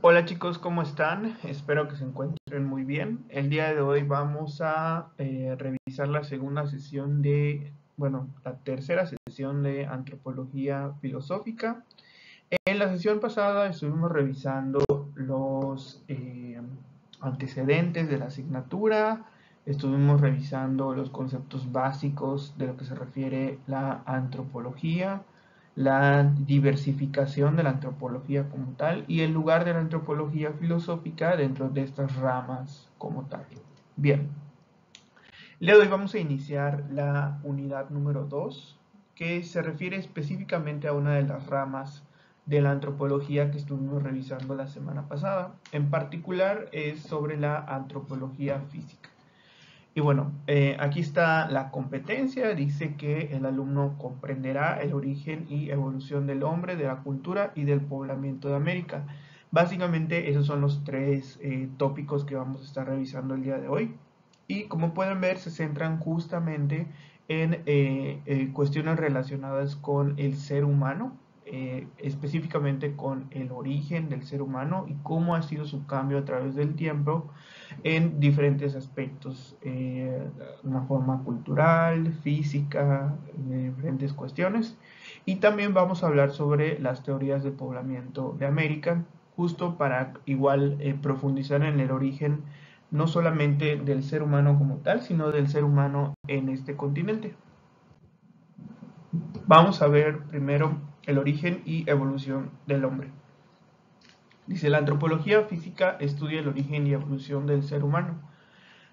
Hola chicos, ¿cómo están? Espero que se encuentren muy bien. El día de hoy vamos a revisar la segunda sesión la tercera sesión de antropología filosófica. En la sesión pasada estuvimos revisando los antecedentes de la asignatura, estuvimos revisando los conceptos básicos de lo que se refiere la antropología, la diversificación de la antropología como tal y el lugar de la antropología filosófica dentro de estas ramas como tal. Bien, el día de hoy vamos a iniciar la unidad número 2, que se refiere específicamente a una de las ramas de la antropología que estuvimos revisando la semana pasada. En particular es sobre la antropología física. Y bueno, aquí está la competencia. Dice que el alumno comprenderá el origen y evolución del hombre, de la cultura y del poblamiento de América. Básicamente esos son los tres tópicos que vamos a estar revisando el día de hoy. Y como pueden ver, se centran justamente en cuestiones relacionadas con el ser humano, específicamente con el origen del ser humano y cómo ha sido su cambio a través del tiempo en diferentes aspectos, una forma cultural, física, diferentes cuestiones. Y también vamos a hablar sobre las teorías de poblamiento de América, justo para igual profundizar en el origen no solamente del ser humano como tal, sino del ser humano en este continente. Vamos a ver primero el origen y evolución del hombre. Dice, la antropología física estudia el origen y evolución del ser humano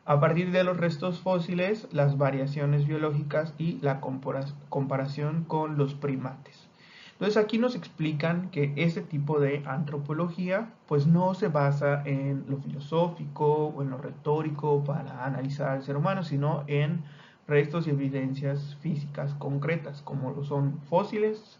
a partir de los restos fósiles, las variaciones biológicas y la comparación con los primates. Entonces aquí nos explican que este tipo de antropología pues no se basa en lo filosófico o en lo retórico para analizar al ser humano, sino en restos y evidencias físicas concretas como lo son fósiles,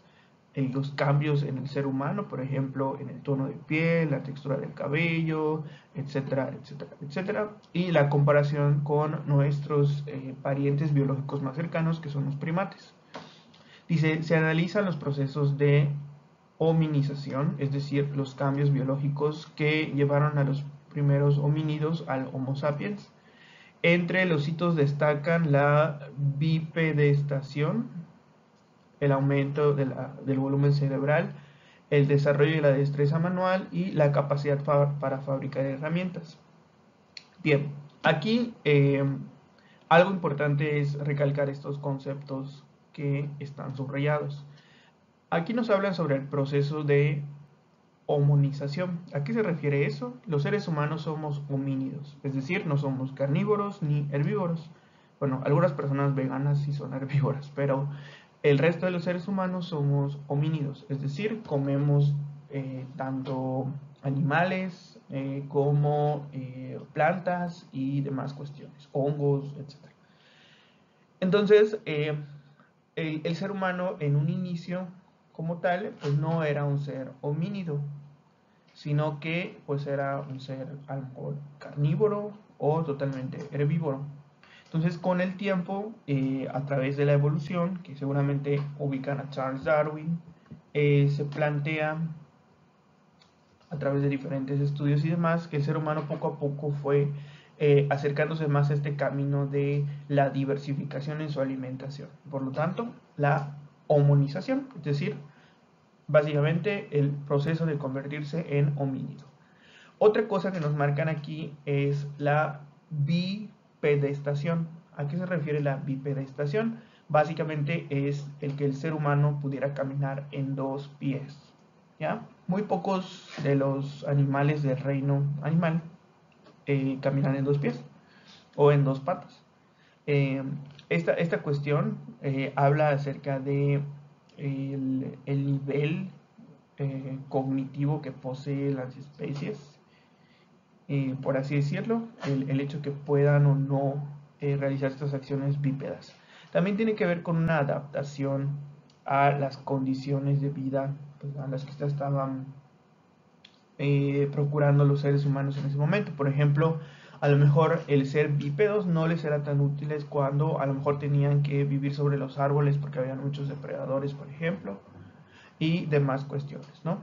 los cambios en el ser humano, por ejemplo, en el tono de piel, la textura del cabello, etcétera, etcétera, etcétera, y la comparación con nuestros parientes biológicos más cercanos, que son los primates. Dice, se analizan los procesos de hominización, es decir, los cambios biológicos que llevaron a los primeros homínidos al Homo sapiens. Entre los hitos destacan la bipedestación, el aumento del volumen cerebral, el desarrollo de la destreza manual y la capacidad para fabricar herramientas. Bien, aquí algo importante es recalcar estos conceptos que están subrayados. Aquí nos hablan sobre el proceso de hominización. ¿A qué se refiere eso? Los seres humanos somos homínidos, es decir, no somos carnívoros ni herbívoros. Bueno, algunas personas veganas sí son herbívoras, pero el resto de los seres humanos somos homínidos, es decir, comemos tanto animales como plantas y demás cuestiones, hongos, etc. Entonces, el ser humano en un inicio como tal, pues no era un ser homínido, sino que pues era un ser a lo mejor carnívoro o totalmente herbívoro. Entonces con el tiempo, a través de la evolución, que seguramente ubican a Charles Darwin, se plantea a través de diferentes estudios y demás, que el ser humano poco a poco fue acercándose más a este camino de la diversificación en su alimentación. Por lo tanto, la hominización, es decir, básicamente el proceso de convertirse en homínido. Otra cosa que nos marcan aquí es la bipedestación. ¿A qué se refiere la bipedestación? Básicamente es el que el ser humano pudiera caminar en dos pies. ¿Ya? Muy pocos de los animales del reino animal caminan en dos pies o en dos patas. Eh, esta cuestión habla acerca de el nivel cognitivo que poseen las especies, por así decirlo, el hecho que puedan o no realizar estas acciones bípedas. También tiene que ver con una adaptación a las condiciones de vida pues, a las que estaban procurando los seres humanos en ese momento. Por ejemplo, a lo mejor el ser bípedos no les era tan útiles cuando a lo mejor tenían que vivir sobre los árboles porque había muchos depredadores, por ejemplo, y demás cuestiones, ¿no?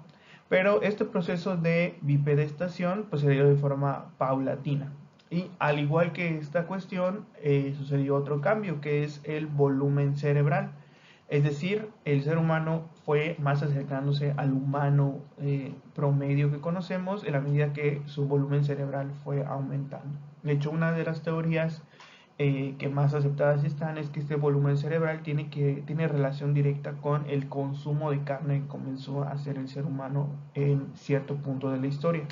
Pero este proceso de bipedestación pues, se dio de forma paulatina. Y al igual que esta cuestión, sucedió otro cambio, que es el volumen cerebral. Es decir, el ser humano fue más acercándose al humano promedio que conocemos en la medida que su volumen cerebral fue aumentando. De hecho, una de las teorías que más aceptadas están es que este volumen cerebral tiene relación directa con el consumo de carne que comenzó a hacer el ser humano en cierto punto de la historia.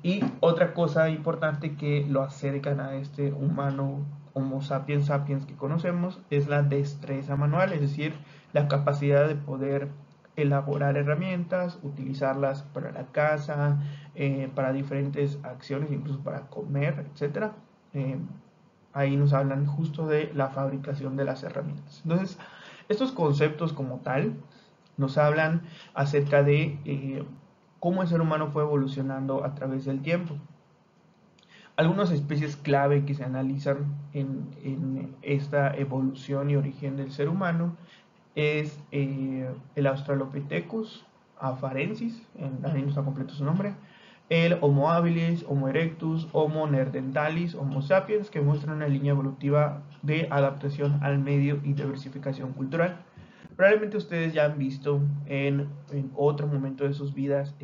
Y otra cosa importante que lo acercan a este humano Homo sapiens sapiens que conocemos es la destreza manual, es decir, la capacidad de poder elaborar herramientas, utilizarlas para la caza, para diferentes acciones, incluso para comer, etc. Ahí nos hablan justo de la fabricación de las herramientas. Entonces, estos conceptos como tal nos hablan acerca de cómo el ser humano fue evolucionando a través del tiempo. Algunas especies clave que se analizan en esta evolución y origen del ser humano es el Australopithecus afarensis, ahí no está completo su nombre, el Homo habilis, Homo erectus, Homo neanderthalis, Homo sapiens, que muestran una línea evolutiva de adaptación al medio y diversificación cultural. Probablemente ustedes ya han visto en otro momento de sus vidas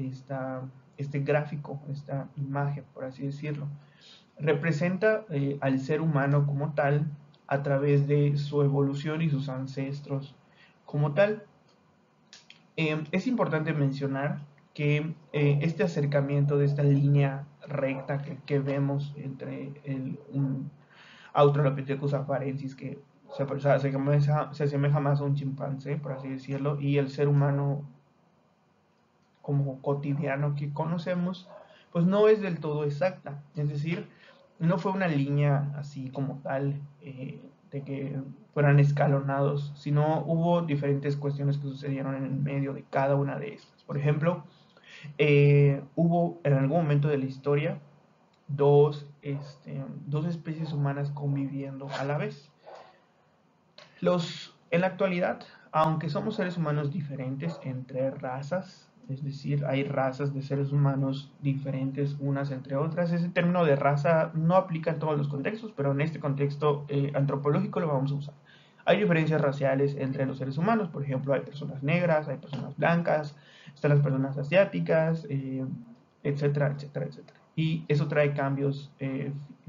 este gráfico, esta imagen, por así decirlo. Representa al ser humano como tal a través de su evolución y sus ancestros como tal. Es importante mencionar que este acercamiento de esta línea recta que vemos entre un Australopithecus afarensis que se asemeja más a un chimpancé, por así decirlo, y el ser humano como cotidiano que conocemos, pues no es del todo exacta. Es decir, no fue una línea así como tal de que fueran escalonados, sino hubo diferentes cuestiones que sucedieron en el medio de cada una de estas. Por ejemplo, hubo en algún momento de la historia dos especies humanas conviviendo a la vez. En la actualidad, aunque somos seres humanos diferentes entre razas, es decir, hay razas de seres humanos diferentes unas entre otras, ese término de raza no aplica en todos los contextos, pero en este contexto antropológico lo vamos a usar. Hay diferencias raciales entre los seres humanos, por ejemplo, hay personas negras, hay personas blancas, están las personas asiáticas, etcétera, etcétera, etcétera. Y eso trae cambios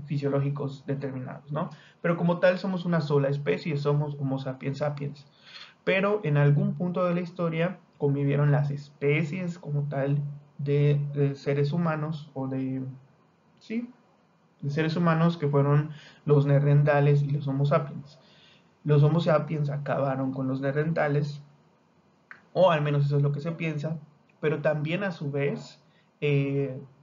fisiológicos determinados, ¿no? Pero como tal somos una sola especie, somos Homo sapiens sapiens. Pero en algún punto de la historia convivieron las especies como tal de seres humanos o sí, de seres humanos que fueron los neandertales y los Homo sapiens. Los Homo sapiens acabaron con los neandertales, o al menos eso es lo que se piensa, pero también a su vez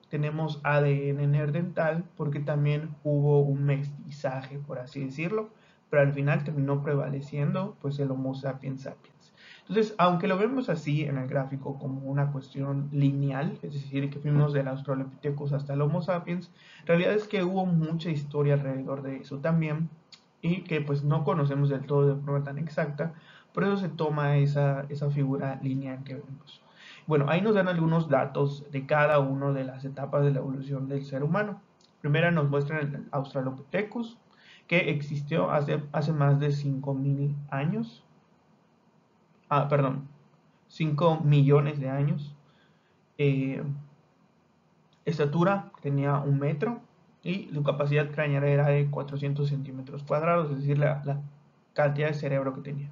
tenemos ADN neandertal porque también hubo un mestizaje, por así decirlo, pero al final terminó prevaleciendo pues el Homo sapiens sapiens. Entonces, aunque lo vemos así en el gráfico como una cuestión lineal, es decir, que fuimos del Australopithecus hasta el Homo sapiens, en realidad es que hubo mucha historia alrededor de eso también y que pues no conocemos del todo de forma tan exacta, por eso se toma esa figura lineal que vemos. Bueno, ahí nos dan algunos datos de cada una de las etapas de la evolución del ser humano. Primera nos muestran el Australopithecus, que existió hace más de 5.000 años. Perdón, 5 millones de años. Estatura tenía 1 metro y su capacidad craneal era de 400 centímetros cuadrados, es decir, la cantidad de cerebro que tenía.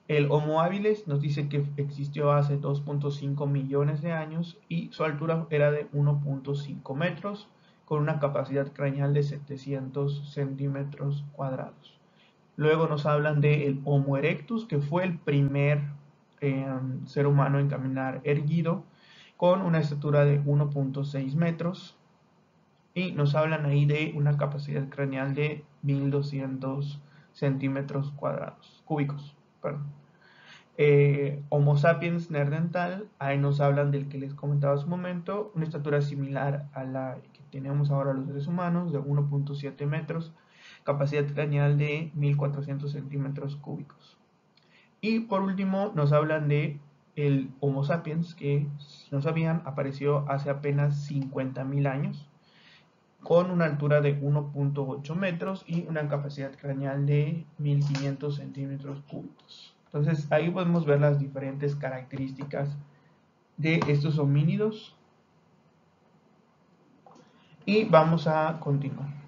El Homo habilis nos dice que existió hace 2.5 millones de años y su altura era de 1.5 metros con una capacidad craneal de 700 centímetros cuadrados. Luego nos hablan del Homo erectus, que fue el primer ser humano en caminar erguido con una estatura de 1.6 metros y nos hablan ahí de una capacidad craneal de 1200 centímetros cúbicos. Perdón. Homo sapiens neandertal, ahí nos hablan del que les comentaba hace un momento, una estatura similar a la que tenemos ahora los seres humanos, de 1.7 metros, capacidad craneal de 1400 centímetros cúbicos. Y por último nos hablan de el Homo sapiens, que si no sabían, apareció hace apenas 50.000 años, con una altura de 1.8 metros y una capacidad craneal de 1500 centímetros cúbicos. Entonces ahí podemos ver las diferentes características de estos homínidos y vamos a continuar.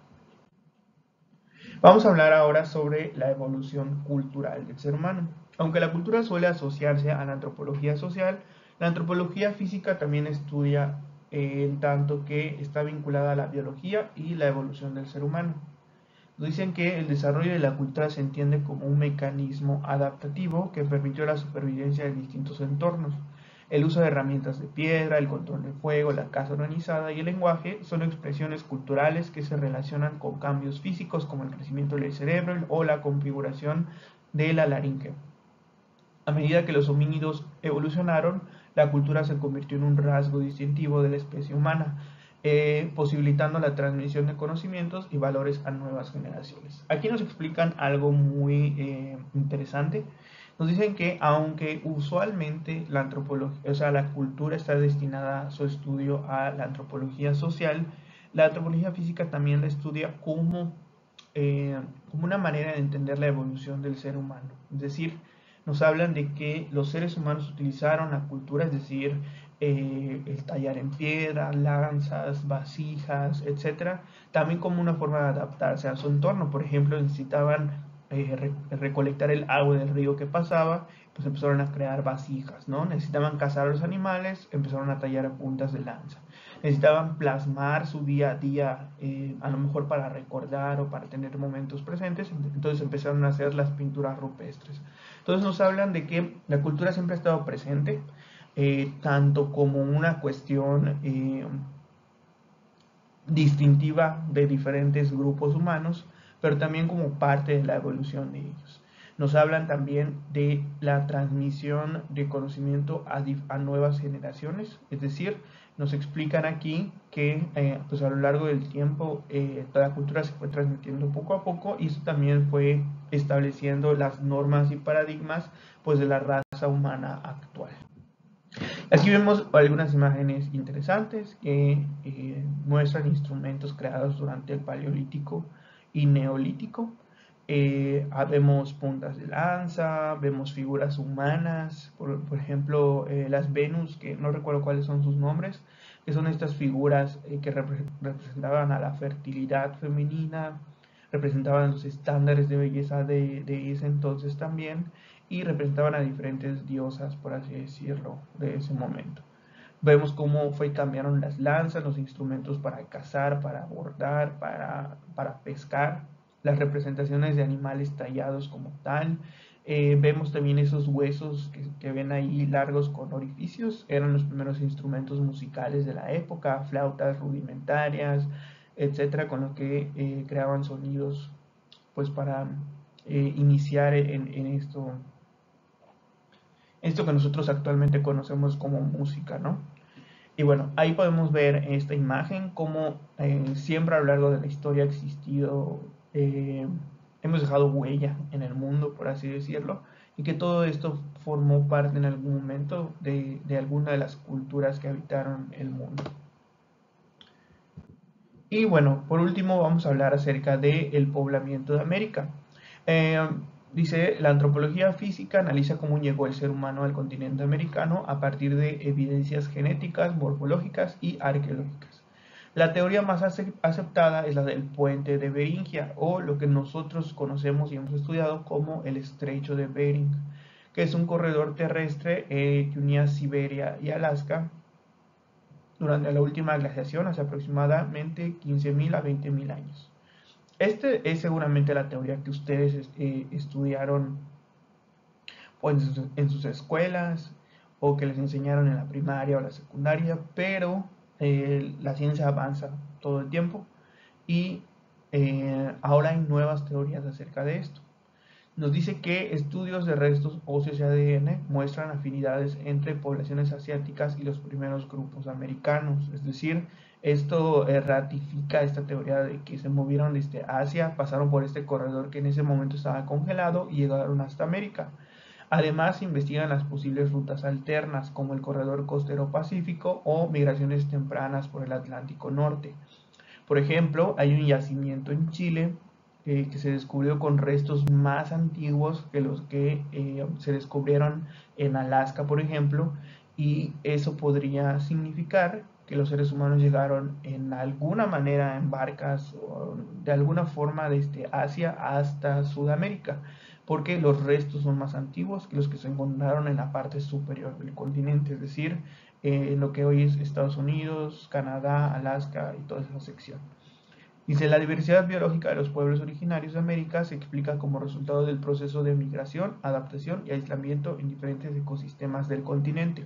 Vamos a hablar ahora sobre la evolución cultural del ser humano. Aunque la cultura suele asociarse a la antropología social, la antropología física también estudia en tanto que está vinculada a la biología y la evolución del ser humano. Dicen que el desarrollo de la cultura se entiende como un mecanismo adaptativo que permitió la supervivencia de distintos entornos. El uso de herramientas de piedra, el control del fuego, la caza organizada y el lenguaje son expresiones culturales que se relacionan con cambios físicos como el crecimiento del cerebro o la configuración de la laringe. A medida que los homínidos evolucionaron, la cultura se convirtió en un rasgo distintivo de la especie humana, posibilitando la transmisión de conocimientos y valores a nuevas generaciones. Aquí nos explican algo muy interesante. Nos dicen que aunque usualmente la antropología, o sea, la cultura está destinada a su estudio a la antropología social, la antropología física también la estudia como una manera de entender la evolución del ser humano. Es decir, nos hablan de que los seres humanos utilizaron la cultura, es decir, el tallar en piedra, lanzas, vasijas, etcétera, también como una forma de adaptarse a su entorno. Por ejemplo, necesitaban recolectar el agua del río que pasaba, pues empezaron a crear vasijas, ¿no? Necesitaban cazar a los animales, empezaron a tallar a puntas de lanza. Necesitaban plasmar su día a día, a lo mejor para recordar o para tener momentos presentes, entonces empezaron a hacer las pinturas rupestres. Entonces nos hablan de que la cultura siempre ha estado presente, tanto como una cuestión distintiva de diferentes grupos humanos, pero también como parte de la evolución de ellos. Nos hablan también de la transmisión de conocimiento a nuevas generaciones, es decir, nos explican aquí que pues a lo largo del tiempo toda la cultura se fue transmitiendo poco a poco y eso también fue estableciendo las normas y paradigmas pues de la raza humana actual. Aquí vemos algunas imágenes interesantes que muestran instrumentos creados durante el Paleolítico y Neolítico. Vemos puntas de lanza, vemos figuras humanas, por ejemplo las Venus, que no recuerdo cuáles son sus nombres, que son estas figuras que representaban a la fertilidad femenina, representaban los estándares de belleza de ese entonces también, y representaban a diferentes diosas, por así decirlo, de ese momento. Vemos cómo cambiaron las lanzas, los instrumentos para cazar, para bordar, para pescar, las representaciones de animales tallados como tal. Vemos también esos huesos que ven ahí largos con orificios, eran los primeros instrumentos musicales de la época, flautas rudimentarias, etcétera, con lo que creaban sonidos pues para iniciar en esto que nosotros actualmente conocemos como música, ¿no? Y bueno, ahí podemos ver esta imagen, como siempre a lo largo de la historia ha existido, hemos dejado huella en el mundo, por así decirlo, y que todo esto formó parte en algún momento de alguna de las culturas que habitaron el mundo. Y bueno, por último vamos a hablar acerca del poblamiento de América. Eh, Dice, la antropología física analiza cómo llegó el ser humano al continente americano a partir de evidencias genéticas, morfológicas y arqueológicas. La teoría más aceptada es la del puente de Beringia, o lo que nosotros conocemos y hemos estudiado como el estrecho de Bering, que es un corredor terrestre que unía Siberia y Alaska durante la última glaciación hace aproximadamente 15.000 a 20.000 años. Este es seguramente la teoría que ustedes estudiaron pues, en sus escuelas o que les enseñaron en la primaria o la secundaria, pero la ciencia avanza todo el tiempo y ahora hay nuevas teorías acerca de esto. Nos dice que estudios de restos óseos y ADN muestran afinidades entre poblaciones asiáticas y los primeros grupos americanos. Es decir, esto ratifica esta teoría de que se movieron desde Asia, pasaron por este corredor que en ese momento estaba congelado y llegaron hasta América. Además, se investigan las posibles rutas alternas, como el corredor costero pacífico o migraciones tempranas por el Atlántico Norte. Por ejemplo, hay un yacimiento en Chile que se descubrió con restos más antiguos que los que se descubrieron en Alaska, por ejemplo, y eso podría significar que los seres humanos llegaron en alguna manera en barcas o de alguna forma desde Asia hasta Sudamérica, porque los restos son más antiguos que los que se encontraron en la parte superior del continente, es decir, en lo que hoy es Estados Unidos, Canadá, Alaska y toda esa sección. Dice, la diversidad biológica de los pueblos originarios de América se explica como resultado del proceso de migración, adaptación y aislamiento en diferentes ecosistemas del continente.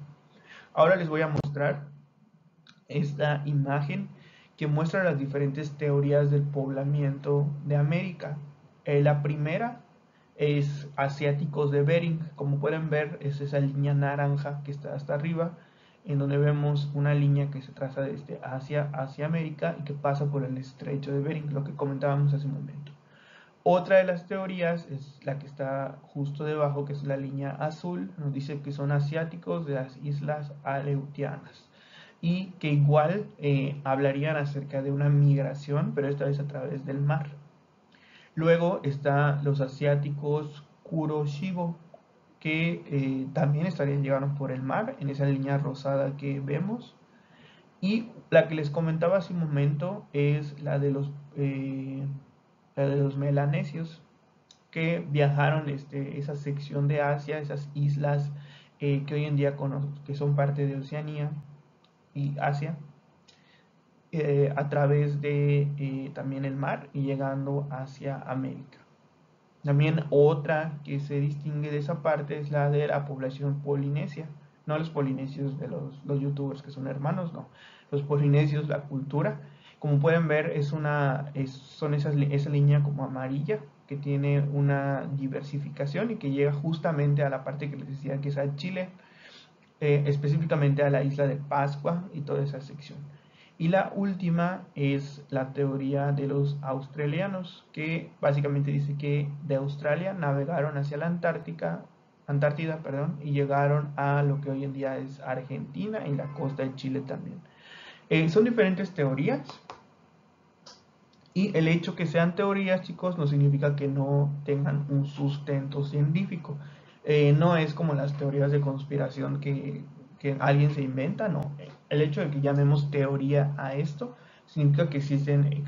Ahora les voy a mostrar esta imagen que muestra las diferentes teorías del poblamiento de América. La primera es asiáticos de Bering. Como pueden ver, es esa línea naranja que está hasta arriba, en donde vemos una línea que se traza desde Asia hacia América y que pasa por el estrecho de Bering, lo que comentábamos hace un momento. Otra de las teorías es la que está justo debajo, que es la línea azul. Nos dice que son asiáticos de las islas Aleutianas y que igual hablarían acerca de una migración, pero esta vez a través del mar. Luego está los asiáticos Kuroshibo, que también estarían llegando por el mar, en esa línea rosada que vemos. Y la que les comentaba hace un momento es la de los melanesios, que viajaron esa sección de Asia, esas islas que hoy en día que son parte de Oceanía y Asia, a través de también el mar y llegando hacia América. También otra que se distingue de esa parte es la de la población polinesia, no los polinesios de los youtubers que son hermanos, no, los polinesios, la cultura. Como pueden ver, son esa línea como amarilla que tiene una diversificación y que llega justamente a la parte que les decía que es a Chile, específicamente a la isla de Pascua y toda esa sección. Y la última es la teoría de los australianos, que básicamente dice que de Australia navegaron hacia la Antártida, y llegaron a lo que hoy en día es Argentina y la costa de Chile también. Son diferentes teorías, y el hecho que sean teorías, chicos, no significa que no tengan un sustento científico. No es como las teorías de conspiración que alguien se inventa, no. El hecho de que llamemos teoría a esto significa que existen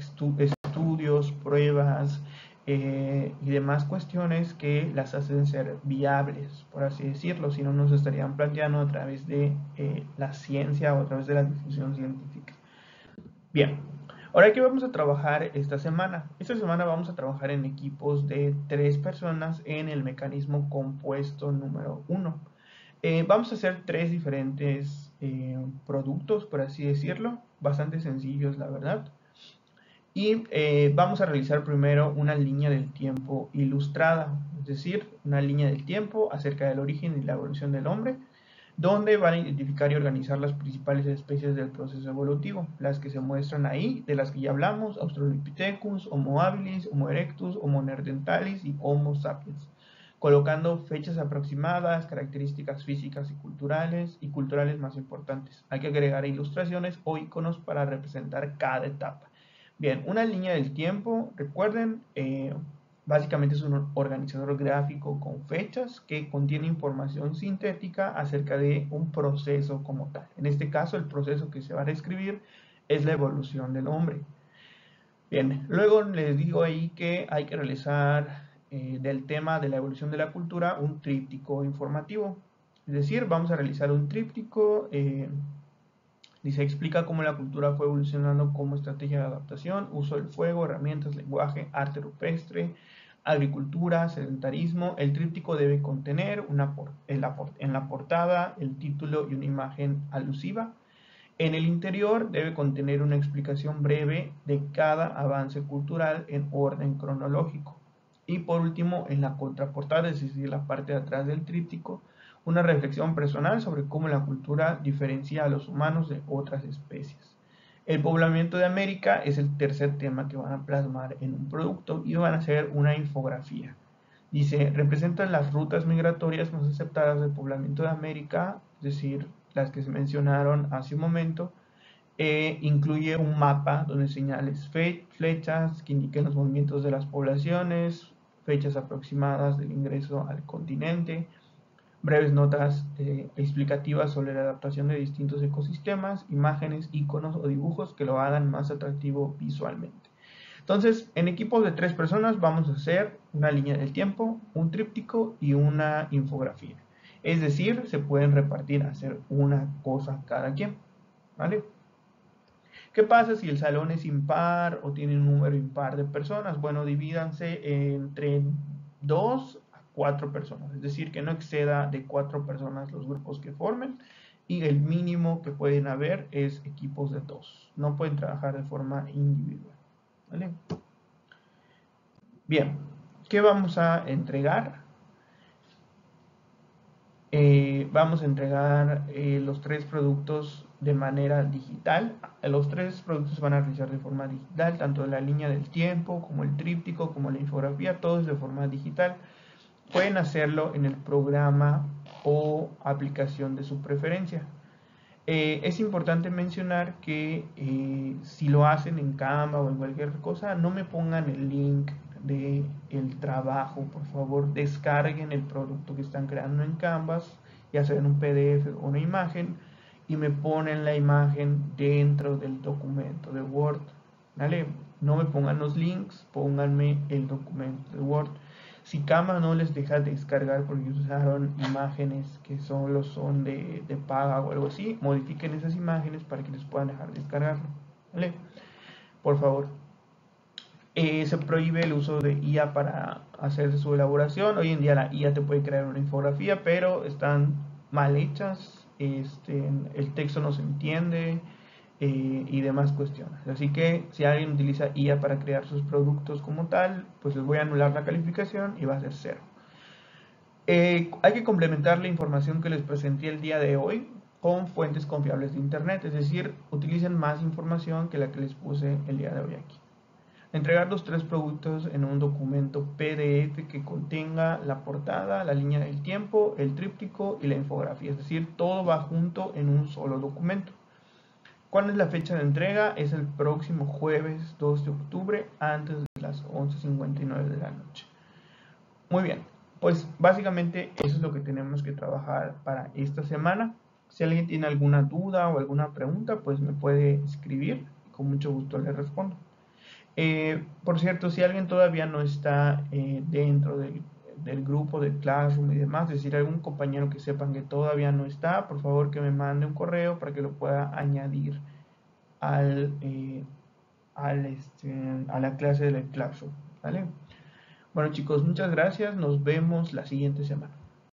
estudios, pruebas y demás cuestiones que las hacen ser viables, por así decirlo, si no nos estarían planteando a través de la ciencia o a través de la difusión científica. Bien, ahora que vamos a trabajar esta semana. Esta semana vamos a trabajar en equipos de 3 personas en el mecanismo compuesto número 1. Vamos a hacer 3 diferentes productos, por así decirlo, bastante sencillos, la verdad. Y vamos a realizar primero una línea del tiempo ilustrada, es decir, una línea del tiempo acerca del origen y la evolución del hombre, donde van a identificar y organizar las principales especies del proceso evolutivo, las que se muestran ahí, de las que ya hablamos: Australopithecus, Homo habilis, Homo erectus, Homo neanderthalis y Homo sapiens, colocando fechas aproximadas, características físicas y culturales más importantes. Hay que agregar ilustraciones o iconos para representar cada etapa. Bien, una línea del tiempo, recuerden, básicamente es un organizador gráfico con fechas que contiene información sintética acerca de un proceso como tal. En este caso, el proceso que se va a describir es la evolución del hombre. Bien, luego les digo ahí que hay que realizar del tema de la evolución de la cultura un tríptico informativo. Es decir, vamos a realizar un tríptico. Dice, explica cómo la cultura fue evolucionando como estrategia de adaptación, uso del fuego, herramientas, lenguaje, arte rupestre, agricultura, sedentarismo. El tríptico debe contener en la portada el título y una imagen alusiva. En el interior debe contener una explicación breve de cada avance cultural en orden cronológico. Y por último, en la contraportada, es decir, la parte de atrás del tríptico, una reflexión personal sobre cómo la cultura diferencia a los humanos de otras especies. El poblamiento de América es el tercer tema que van a plasmar en un producto y van a hacer una infografía. Dice, representan las rutas migratorias más aceptadas del poblamiento de América, es decir, las que se mencionaron hace un momento. Incluye un mapa donde señales flechas que indiquen los movimientos de las poblaciones, fechas aproximadas del ingreso al continente, breves notas explicativas sobre la adaptación de distintos ecosistemas, imágenes, iconos o dibujos que lo hagan más atractivo visualmente. Entonces, en equipos de 3 personas vamos a hacer una línea del tiempo, un tríptico y una infografía. Es decir, se pueden repartir a hacer una cosa cada quien, ¿vale? ¿Qué pasa si el salón es impar o tiene un número impar de personas? Bueno, divídanse entre 2 a 4 personas, es decir, que no exceda de 4 personas los grupos que formen y el mínimo que pueden haber es equipos de 2. No pueden trabajar de forma individual, ¿vale? Bien, ¿qué vamos a entregar? Vamos a entregar los 3 productos de manera digital. Los 3 productos se van a realizar de forma digital, tanto la línea del tiempo, como el tríptico, como la infografía, todo es de forma digital. Pueden hacerlo en el programa o aplicación de su preferencia. Es importante mencionar que si lo hacen en Canva o en cualquier cosa, no me pongan el link del trabajo, por favor descarguen el producto que están creando en Canvas, ya sea en un PDF o una imagen, y me ponen la imagen dentro del documento de Word, ¿vale? No me pongan los links, pónganme el documento de Word. Si Canva no les deja descargar porque usaron imágenes que solo son de paga o algo así, modifiquen esas imágenes para que les puedan dejar descargarlo, ¿vale? Por favor. Se prohíbe el uso de IA para hacer su elaboración. Hoy en día la IA te puede crear una infografía, pero están mal hechas, el texto no se entiende y demás cuestiones. Así que si alguien utiliza IA para crear sus productos como tal, pues les voy a anular la calificación y va a ser 0. Hay que complementar la información que les presenté el día de hoy con fuentes confiables de internet, es decir, utilicen más información que la que les puse el día de hoy aquí. Entregar los 3 productos en un documento PDF que contenga la portada, la línea del tiempo, el tríptico y la infografía, es decir, todo va junto en un solo documento. ¿Cuál es la fecha de entrega? Es el próximo jueves 2 de octubre antes de las 11:59 de la noche. Muy bien, pues básicamente eso es lo que tenemos que trabajar para esta semana. Si alguien tiene alguna duda o alguna pregunta, pues me puede escribir y con mucho gusto le respondo. Por cierto, si alguien todavía no está dentro del grupo de Classroom y demás, es decir, algún compañero que sepan que todavía no está, por favor que me mande un correo para que lo pueda añadir al, a la clase del Classroom, ¿vale? Bueno chicos, muchas gracias, nos vemos la siguiente semana.